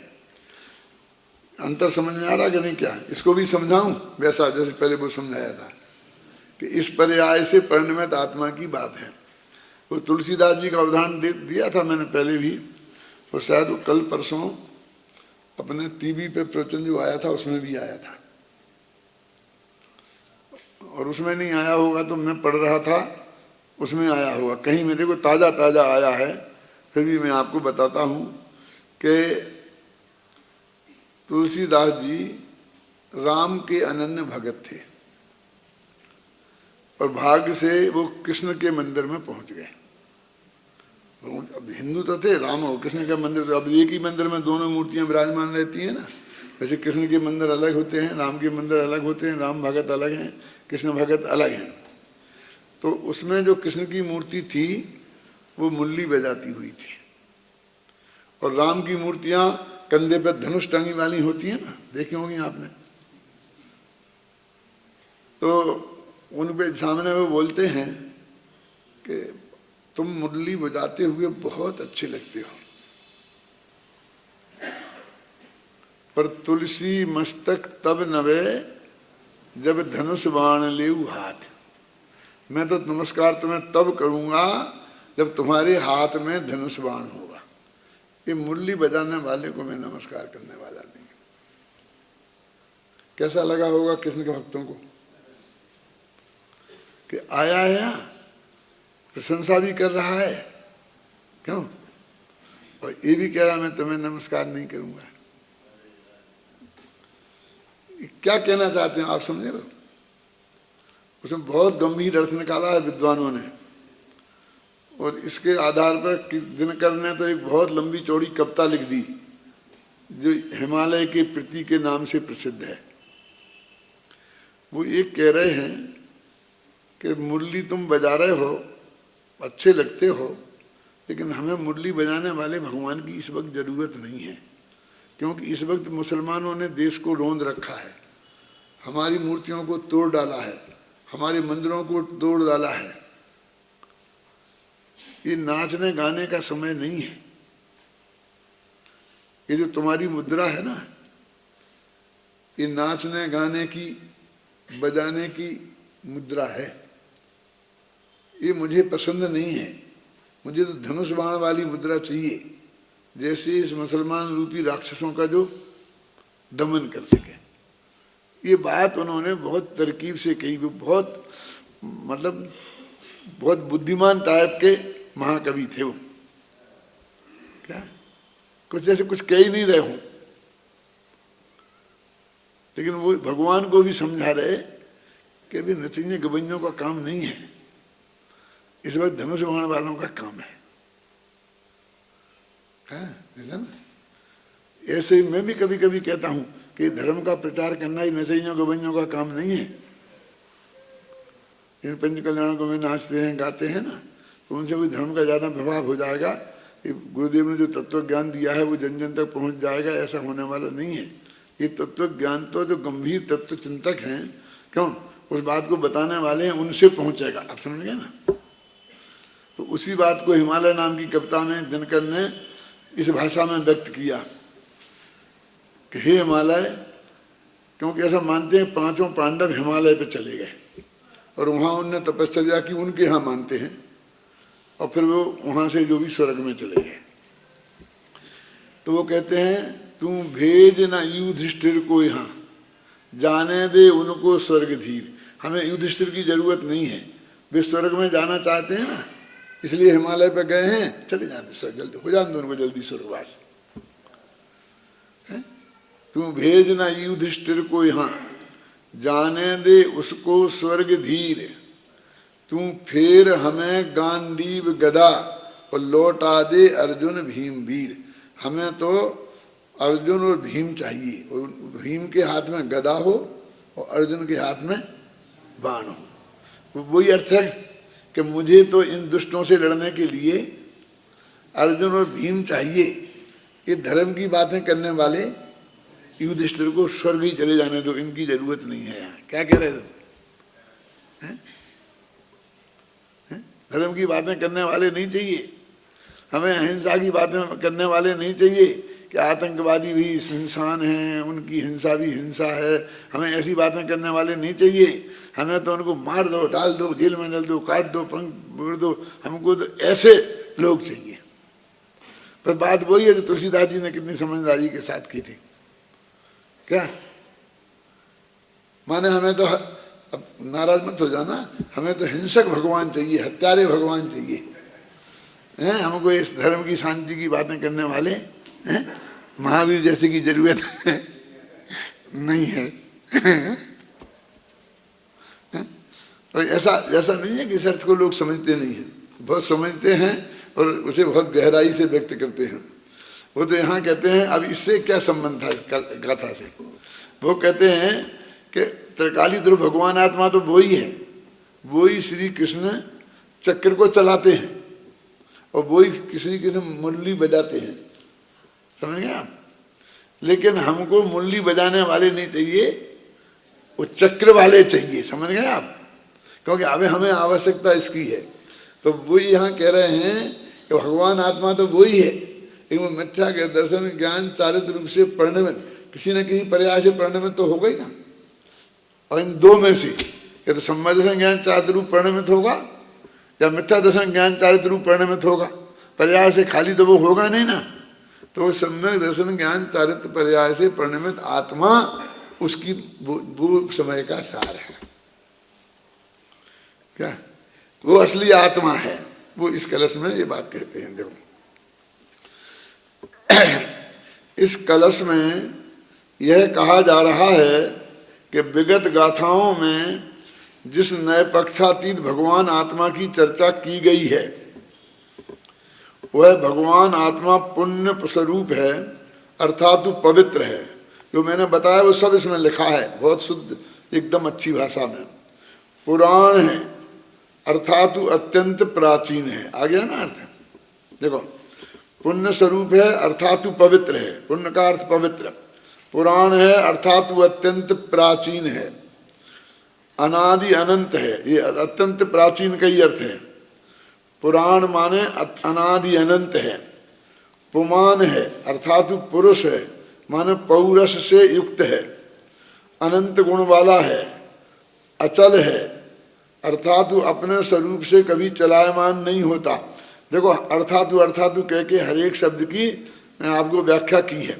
Speaker 1: अंतर समझ में आ रहा कि नहीं? क्या इसको भी समझाऊं वैसा जैसे पहले वो समझाया था कि इस पर्याय से परिणमित आत्मा की बात है। वो तुलसीदास जी का उदाहरण दिया था मैंने पहले भी, और शायद वो कल परसों अपने टीवी पे प्रवचन जो आया था उसमें भी आया था, और उसमें नहीं आया होगा तो मैं पढ़ रहा था उसमें आया होगा, कहीं मेरे को ताज़ा ताज़ा आया है, फिर भी मैं आपको बताता हूँ कि तुलसीदास जी राम के अनन्य भगत थे और भाग्य से वो कृष्ण के मंदिर में पहुंच गए। अब हिंदू तो थे, राम और कृष्ण का मंदिर, तो अब एक ही मंदिर में दोनों मूर्तियां विराजमान रहती हैं ना। वैसे कृष्ण के मंदिर अलग होते हैं, राम के मंदिर अलग होते हैं, राम भगत अलग हैं, कृष्ण भगत अलग हैं। तो उसमें जो कृष्ण की मूर्ति थी वो मुरली बजाती हुई थी, और राम की मूर्तियां कंधे पर धनुष टंगी वाली होती है ना, देखी होंगी आपने। तो उन पे सामने वो बोलते हैं कि तुम मुरली बजाते हुए बहुत अच्छे लगते हो, पर तुलसी मस्तक तब नवे जब धनुष बाण लेऊ हाथ। मैं तो नमस्कार तुम्हें तब करूंगा जब तुम्हारे हाथ में धनुष बाण होगा। ये मुरली बजाने वाले को मैं नमस्कार करने वाला नहीं। कैसा लगा होगा कृष्ण के भक्तों को कि आया है यहाँ, प्रशंसा भी कर रहा है, क्यों, और ये भी कह रहा मैं तुम्हें नमस्कार नहीं करूंगा। क्या कहना चाहते हैं आप समझे लो? उसमें बहुत गंभीर अर्थ निकाला है विद्वानों ने, और इसके आधार पर दिनकर ने तो एक बहुत लंबी चौड़ी कविता लिख दी जो हिमालय के प्रति के नाम से प्रसिद्ध है। वो ये कह रहे हैं कि मुरली तुम बजा रहे हो, अच्छे लगते हो, लेकिन हमें मुरली बजाने वाले भगवान की इस वक्त ज़रूरत नहीं है, क्योंकि इस वक्त मुसलमानों ने देश को रोंद रखा है, हमारी मूर्तियों को तोड़ डाला है, हमारे मंदिरों को तोड़ डाला है। ये नाचने गाने का समय नहीं है। ये जो तुम्हारी मुद्रा है ना, ये नाचने गाने की बजाने की मुद्रा है, ये मुझे पसंद नहीं है। मुझे तो धनुष बाण वाली मुद्रा चाहिए, जैसे इस मुसलमान रूपी राक्षसों का जो दमन कर सके। ये बात उन्होंने बहुत तरकीब से कही, बहुत मतलब बहुत बुद्धिमान टाइप के महाकवि थे वो। क्या कुछ जैसे कुछ कह ही नहीं रहे हों, लेकिन वो भगवान को भी समझा रहे कि अभी नतीजे गवैयों का काम नहीं है, इस वक्त धनुष बाण वालों का काम है। ऐसे ही मैं भी कभी कभी कहता हूं कि धर्म का प्रचार करना ही नचैयों गवैयों का काम नहीं है। इन पंच कल्याण को में नाचते हैं गाते हैं ना, तो उनसे कोई धर्म का ज़्यादा प्रभाव हो जाएगा, गुरुदेव ने जो तत्व ज्ञान दिया है वो जन जन तक पहुंच जाएगा, ऐसा होने वाला नहीं है। ये तत्व ज्ञान तो जो गंभीर तत्व चिंतक हैं, क्यों, उस बात को बताने वाले हैं, उनसे पहुंचेगा। आप समझ गए ना? तो उसी बात को हिमालय नाम की कविता में दिनकर ने इस भाषा में व्यक्त किया कि हे हिमालय, क्योंकि ऐसा मानते हैं पांचों पांडव हिमालय पे चले गए और वहाँ उनने तपस्या की, उनके यहाँ मानते हैं, और फिर वो वहाँ से जो भी स्वर्ग में चले गए। तो वो कहते हैं तू भेज न युधिष्ठिर को यहाँ, जाने दे उनको स्वर्ग धीर। हमें युधिष्ठिर की जरूरत नहीं है, वे स्वर्ग में जाना चाहते हैं ना, इसलिए हिमालय पे गए हैं, चले जाते स्वर्ग, जल्दी हो जाने दो उनको, जल्दी स्वर्गवास। तू भेज न युधिष्ठिर को यहाँ, जाने दे उसको स्वर्ग धीर। तू फेर हमें गांडीव गदा और लौटा दे अर्जुन भीम वीर। हमें तो अर्जुन और भीम चाहिए, और भीम के हाथ में गदा हो और अर्जुन के हाथ में बाण हो। वही अर्थ है कि मुझे तो इन दुष्टों से लड़ने के लिए अर्जुन और भीम चाहिए। ये धर्म की बातें करने वाले युधिष्ठिर को स्वर्ग ही चले जाने दो, इनकी जरूरत नहीं है यहाँ। क्या कह रहे थे? धर्म की बातें करने वाले नहीं चाहिए हमें, अहिंसा की बातें करने वाले नहीं चाहिए कि आतंकवादी भी इंसान हैं, उनकी हिंसा भी हिंसा है। हमें ऐसी बातें करने वाले नहीं चाहिए। हमें तो उनको मार दो, डाल दो, जेल में डाल दो, काट दो, पंख मोड़ दो, हमको तो ऐसे लोग चाहिए। पर बात वही है जो तुलसीदास जी ने कितनी समझदारी के साथ की थी। क्या माने, हमें तो, अब नाराज मत हो जाना, हमें तो हिंसक भगवान चाहिए, हत्यारे भगवान चाहिए हैं। हमको इस धर्म की शांति की बातें करने वाले हैं महावीर जैसे की जरूरत नहीं है। तो ऐसा नहीं है कि इस अर्थ को लोग समझते नहीं हैं, बहुत समझते हैं और उसे बहुत गहराई से व्यक्त करते हैं। वो तो यहाँ कहते हैं, अब इससे क्या संबंध था इस गाथा से? वो कहते हैं कि त्रिकाली ध्रुव भगवान आत्मा तो वो ही है, वो ही श्री कृष्ण चक्र को चलाते हैं और वो ही श्री कृष्ण मुरली बजाते हैं। समझ गए आप? लेकिन हमको मुरली बजाने वाले नहीं चाहिए, वो चक्र वाले चाहिए। समझ गए आप? क्योंकि अभी हमें आवश्यकता इसकी है। तो वो यहाँ कह रहे हैं कि भगवान आत्मा तो वो ही है, लेकिन मिथ्या के दर्शन ज्ञान चारित्र रूप से परिणमित, किसी न किसी पर्याय से परिणमित तो होगा ही ना। और इन दो में से या तो सम्यक दर्शन ज्ञान चारित्र रूप परिणमित होगा या मिथ्या दर्शन ज्ञान चारित्र रूप परिणमित होगा। पर्याय से खाली तो वो होगा नहीं ना। तो सम्यक दर्शन ज्ञान चारित्र पर्याय से परिणमित आत्मा उसकी वो समय का सार है। क्या वो असली आत्मा है? वो इस कलश में ये बात कहते हैं। देखो इस कलश में यह कहा जा रहा है कि विगत गाथाओं में जिस नए पक्षातीत भगवान आत्मा की चर्चा की गई है वह भगवान आत्मा पुण्य स्वरूप है, अर्थात पवित्र है। जो मैंने बताया वो सब इसमें लिखा है, बहुत शुद्ध एकदम अच्छी भाषा में। पुराण है अर्थात अत्यंत प्राचीन है। आ गया ना अर्थ? देखो, पुण्य स्वरूप है अर्थात पवित्र है, पुण्य का अर्थ पवित्र। पुराण है अर्थात वो अत्यंत प्राचीन है, अनादि अनंत है। ये अत्यंत प्राचीन का ही अर्थ है। पुराण माने अनादि अनंत है। पुमान है अर्थात पुरुष है, माने पौरुष से युक्त है, अनंत गुण वाला है, अचल है अर्थात अपने स्वरूप से कभी चलायमान नहीं होता। देखो अर्थातु कह के हर एक शब्द की मैं आपको व्याख्या की है।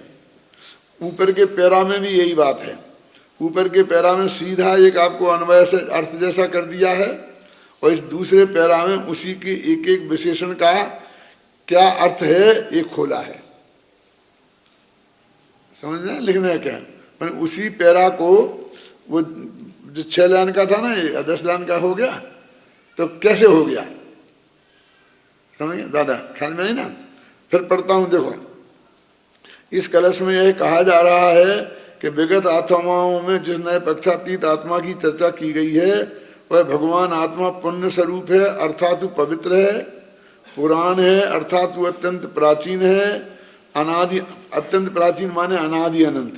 Speaker 1: ऊपर के पैरा में भी यही बात है। ऊपर के पैरा में सीधा एक आपको अन्वय से अर्थ जैसा कर दिया है और इस दूसरे पैरा में उसी के एक एक विशेषण का क्या अर्थ है ये खोला है। समझ रहे हैं? लिखने का क्या मैंने उसी पैरा को, वो जो 6 लाइन का था ना ये 10 लाइन का हो गया, तो कैसे हो गया? समझ गए दादा? ख्याल में नहीं ना? फिर पढ़ता हूँ। देखो इस कलश में यह कहा जा रहा है कि विगत आत्माओं में जिस नए पक्षातीत आत्मा की चर्चा की गई है वह भगवान आत्मा पुण्य स्वरूप है अर्थात पवित्र है, पुराण है अर्थात अत्यंत प्राचीन है, अनादि अत्यंत प्राचीन माने अनादि अनंत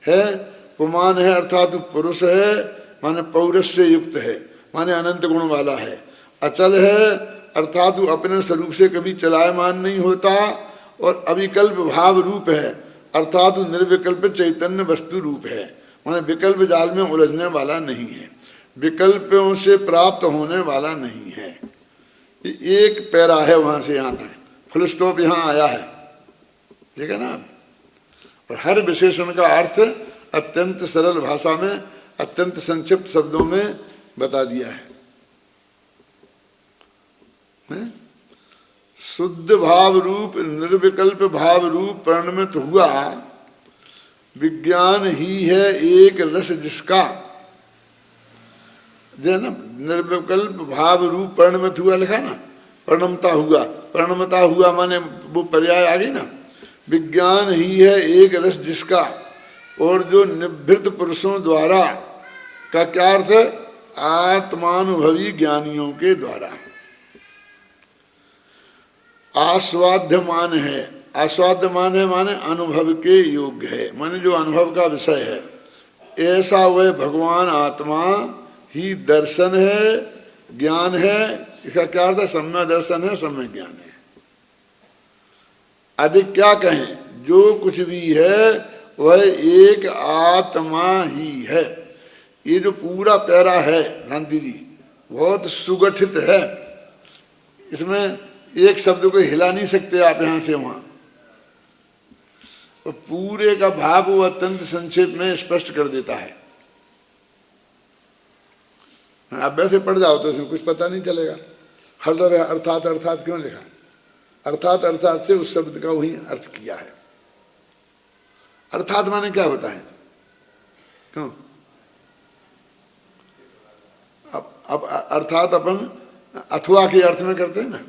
Speaker 1: है, पुमान है अर्थात पुरुष है माने पौरुष से युक्त है, माने अनंत गुण वाला है, अचल है अर्थात अपने स्वरूप से कभी चलायमान नहीं होता और अविकल्प भाव रूप है अर्थात निर्विकल्प चैतन्य वस्तु रूप है, माने विकल्प जाल में उलझने वाला नहीं है, विकल्पों से प्राप्त होने वाला नहीं है। एक पैरा है वहां से यहाँ तक, फुल स्टॉप यहाँ आया है, ठीक है ना? और हर विशेषण का अर्थ अत्यंत सरल भाषा में अत्यंत संक्षिप्त शब्दों में बता दिया है। शुद्ध भाव रूप निर्विकल्प भाव रूप परिणमित हुआ विज्ञान ही है एक रस जिसका, जो ना निर्विकल्प भाव रूप परिणमित हुआ लिखा ना, परिणमता हुआ, परिणमता हुआ माने वो पर्याय आ गई ना। विज्ञान ही है एक रस जिसका, और जो निभृत पुरुषों द्वारा का क्या अर्थ है? आत्मानुभवी ज्ञानियों के द्वारा। आस्वाद्यमान है, आस्वाद्यमान है माने अनुभव के योग्य है, माने जो अनुभव का विषय है, ऐसा वह भगवान आत्मा ही दर्शन है, ज्ञान है। इसका क्या अर्थ है? सम्यक दर्शन है, सम्यक ज्ञान है। अधिक क्या कहें, जो कुछ भी है वह एक आत्मा ही है। ये जो पूरा पैरा है गांधी जी बहुत सुगठित है, इसमें एक शब्द को हिला नहीं सकते आप यहाँ से वहाँ। तो पूरे का भाव वो अत्यंत संक्षेप में स्पष्ट कर देता है। आप वैसे पढ़ जाओ तो इसमें कुछ पता नहीं चलेगा। हर दफे अर्थात अर्थात क्यों लिखा? अर्थात अर्थात से उस शब्द का वही अर्थ किया है। अर्थात माने क्या होता है? क्यों? अब अर्थात अपन अथवा के अर्थ में करते हैं ना,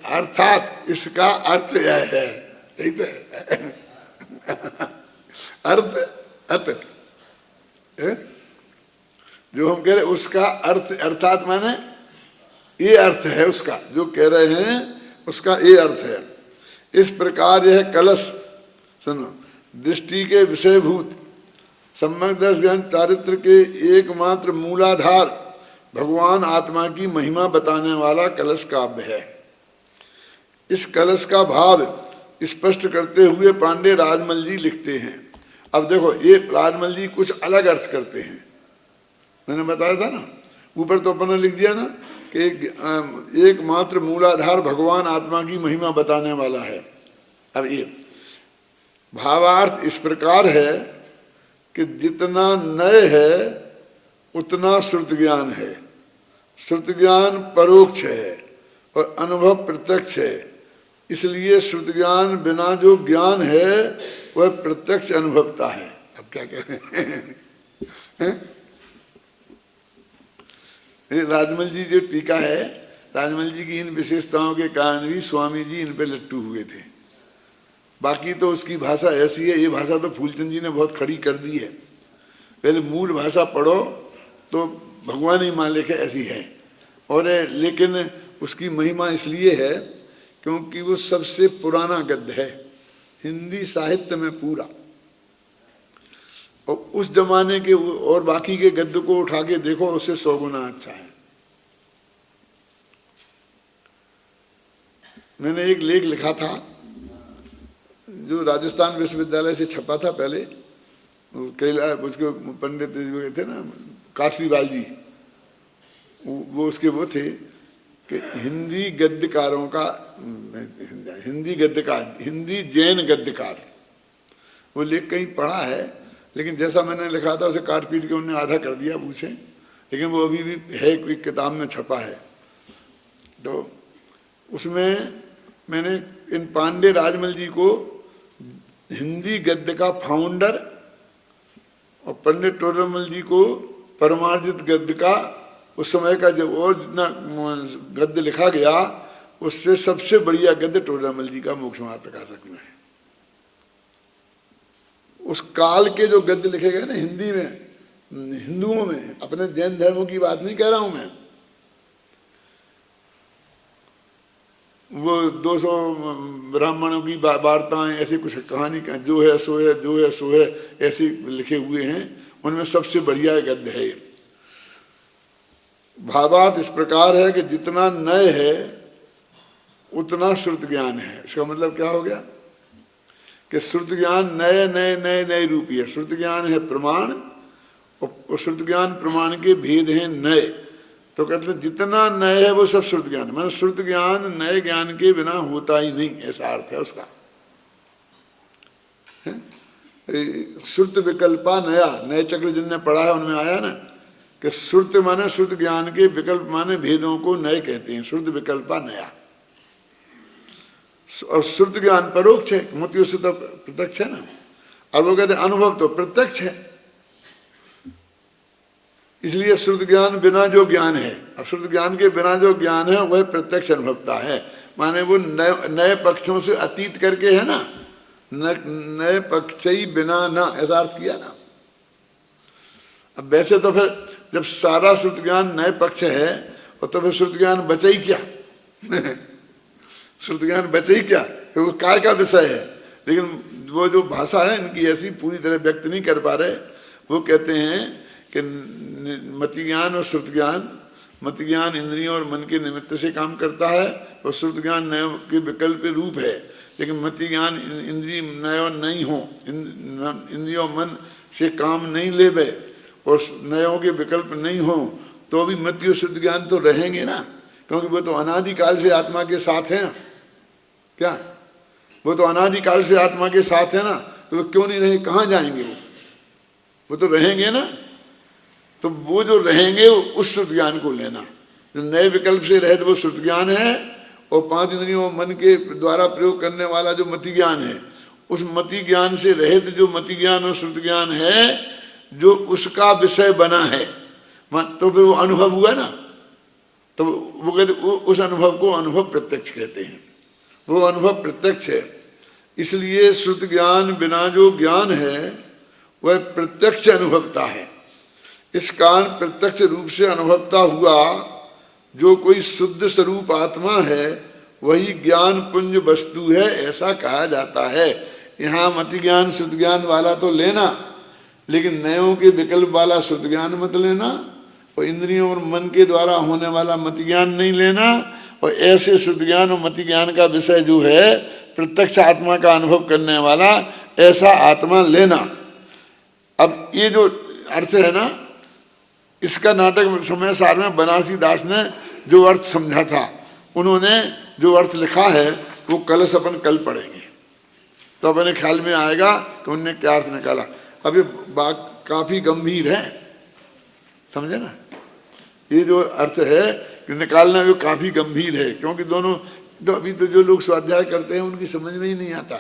Speaker 1: अर्थात इसका अर्थ यह है, यही तो है। अर्थ अर्थ जो हम कह रहे उसका अर्थ, अर्थात माने ये अर्थ है उसका, जो कह रहे हैं उसका ये अर्थ है। इस प्रकार यह कलश सुनो दृष्टि के विषयभूत सम्यक दर्शन चारित्र के एकमात्र मूलाधार भगवान आत्मा की महिमा बताने वाला कलश काव्य है। इस कलश का भाव स्पष्ट करते हुए पांडे राजमल जी लिखते हैं। अब देखो ये राजमल जी कुछ अलग अर्थ करते हैं, मैंने बताया था ना ऊपर, तो अपने लिख दिया ना कि एकमात्र मूलाधार भगवान आत्मा की महिमा बताने वाला है। अब ये भावार्थ इस प्रकार है कि जितना नय है उतना श्रुत ज्ञान है। श्रुत ज्ञान परोक्ष है और अनुभव प्रत्यक्ष है, इसलिए श्रुत ज्ञान बिना जो ज्ञान है वह प्रत्यक्ष अनुभवता है। अब क्या कहें? राजमल जी जो टीका है, राजमल जी की इन विशेषताओं के कारण भी स्वामी जी इन पे लट्टू हुए थे। बाकी तो उसकी भाषा ऐसी है, ये भाषा तो फूलचंद जी ने बहुत खड़ी कर दी है। पहले मूल भाषा पढ़ो तो भगवान ही मान लेके ऐसी है, और लेकिन उसकी महिमा इसलिए है क्योंकि वो सबसे पुराना गद्य है हिंदी साहित्य में पूरा, और उस जमाने के और बाकी के गद्य को उठा के देखो उससे 100 गुना अच्छा है। मैंने एक लेख लिखा था जो राजस्थान विश्वविद्यालय से छपा था पहले, कैला उसके पंडित थे ना काशीबाल जी, वो उसके वो थे कि हिंदी गद्यकारों का, हिंदी गद्यकार, हिंदी जैन गद्यकार, वो लेख कहीं पढ़ा है, लेकिन जैसा मैंने लिखा था उसे काट पीट के उन्होंने आधा कर दिया पूछे, लेकिन वो अभी भी है, कोई किताब में छपा है। तो उसमें मैंने इन पांडे राजमल जी को हिंदी गद्य का फाउंडर और पंडित टोडरमल जी को परमार्जित गद्य का, उस समय का जब और जितना गद्य लिखा गया उससे सबसे बढ़िया गद्य टोडरमल जी का मोक्ष महाप्रकाशक में है। उस काल के जो गद्य लिखे गए ना हिंदी में, हिंदुओं में, अपने जैन धर्मों की बात नहीं कह रहा हूं मैं, वो 200 ब्राह्मणों की वार्ताएं ऐसी कुछ कहानी जो है सो है, जो है सो है, ऐसे लिखे हुए हैं, उनमें सबसे बढ़िया गद्य है। भावार्थ इस प्रकार है कि जितना नय है उतना श्रुत ज्ञान है। इसका मतलब क्या हो गया कि श्रुत ज्ञान नए नए नए नए रूपी है। श्रुत ज्ञान है प्रमाण और श्रुत ज्ञान प्रमाण के भेद हैं नए। तो कहते हैं जितना नए है वो सब श्रुत ज्ञान, मतलब श्रुत ज्ञान नए ज्ञान के बिना होता ही नहीं, ऐसा अर्थ है उसका। श्रुत विकल्पा नया, नए चक्र जिनने पढ़ा है उनमें आया ना कि श्रुत माने श्रुत ज्ञान के, विकल्प माने भेदों को नए कहते हैं, श्रुत विकल्पा नया। और श्रुत ज्ञान परोक्ष है, मोती श्रुत प्रत्यक्ष है ना, और वो कहते हैं अनुभव तो प्रत्यक्ष है। इसलिए श्रुत ज्ञान बिना जो ज्ञान है, अब श्रुत ज्ञान के बिना जो ज्ञान है वह प्रत्यक्ष अनुभवता है, माने वो नए पक्षों से अतीत करके है ना, नए पक्ष ही बिना ना, ऐसा अर्थ किया ना। अब वैसे तो फिर जब सारा श्रुत ज्ञान नए पक्ष है और तो फिर श्रुत ज्ञान बचे ही क्या? श्रुत ज्ञान बचे ही क्या? वो काय का विषय है। लेकिन वो जो भाषा है इनकी ऐसी पूरी तरह व्यक्त नहीं कर पा रहे। वो कहते हैं कि मति ज्ञान और श्रुत ज्ञान, मति ज्ञान इंद्रियों और मन के निमित्त से काम करता है और श्रुत ज्ञान नयों के विकल्प रूप है। लेकिन मति ज्ञान इंद्रिय नयो नहीं हो, इंद्रियों मन से काम नहीं लेवे और नयों के विकल्प नहीं हो तो भी मति और शुद्ध ज्ञान तो रहेंगे ना, क्योंकि वो तो अनादिकाल से आत्मा के साथ है ना। क्या वो तो अनादिकाल से आत्मा के साथ है ना, तो वो क्यों नहीं रहे? कहाँ जाएंगे? वो तो रहेंगे ना। तो वो जो रहेंगे उस शुद्ध ज्ञान को लेना। जो नए विकल्प से रहित वो शुद्ध ज्ञान है और 5 इंद्रियों मन के द्वारा प्रयोग करने वाला जो मति ज्ञान है, उस मति ज्ञान से रहित जो मति ज्ञान और शुद्ध ज्ञान है जो उसका विषय बना है, तो फिर वो अनुभव हुआ ना। तो वो कहते उस अनुभव को अनुभव प्रत्यक्ष कहते हैं। वो अनुभव प्रत्यक्ष है। इसलिए श्रुत ज्ञान बिना जो ज्ञान है वह प्रत्यक्ष अनुभवता है। इस कारण प्रत्यक्ष रूप से अनुभवता हुआ जो कोई शुद्ध स्वरूप आत्मा है वही ज्ञान पुंज वस्तु है, ऐसा कहा जाता है। यहाँ मति ज्ञान शुद्ध ज्ञान वाला तो लेना, लेकिन नयों के विकल्प वाला शुद्ध ज्ञान मत लेना और इंद्रियों और मन के द्वारा होने वाला मति ज्ञान नहीं लेना। और ऐसे शुद्ध ज्ञान और मति ज्ञान का विषय जो है प्रत्यक्ष आत्मा का अनुभव करने वाला, ऐसा आत्मा लेना। अब ये जो अर्थ है ना, इसका नाटक समय सार में बनारसी दास ने जो अर्थ समझा था, उन्होंने जो अर्थ लिखा है वो कल पढ़ेंगे तो अपने ख्याल में आएगा कि उनने क्या अर्थ निकाला। अब ये बात काफ़ी गंभीर है, समझे ना। ये जो अर्थ है कि निकालना वो काफ़ी गंभीर है, क्योंकि दोनों तो अभी तो जो लोग स्वाध्याय करते हैं उनकी समझ में ही नहीं आता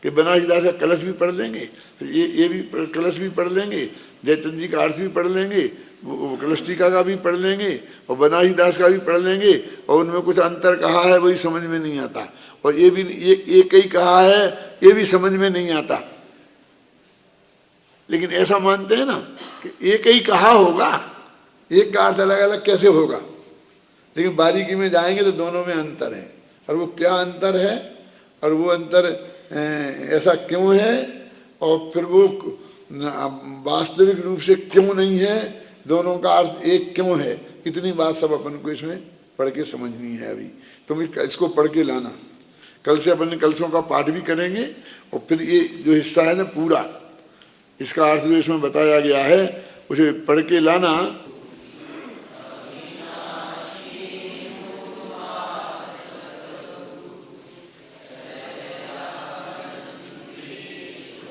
Speaker 1: कि बनारसी दास का कलश भी पढ़ लेंगे, तो ये भी कलश भी पढ़ लेंगे, जयचंद जी का अर्थ भी पढ़ लेंगे, वो कलश टीका का भी पढ़ लेंगे और बनारसी दास का भी पढ़ लेंगे और उनमें कुछ अंतर कहा है वही समझ में नहीं आता। और ये भी एक ही कहा है ये भी समझ में नहीं आता। लेकिन ऐसा मानते हैं ना कि एक ही कहा होगा, एक का अर्थ अलग अलग कैसे होगा। लेकिन बारीकी में जाएंगे तो दोनों में अंतर है। और वो क्या अंतर है और वो अंतर ऐसा क्यों है और फिर वो वास्तविक रूप से क्यों नहीं है, दोनों का अर्थ एक क्यों है, इतनी बात सब अपन को इसमें पढ़ के समझनी है। अभी तुम इसको पढ़ के लाना। कल से अपन कलशों का पाठ भी करेंगे और फिर ये जो हिस्सा है ना पूरा, इसका अर्थ जो इसमें बताया गया है उसे पढ़ के लाना।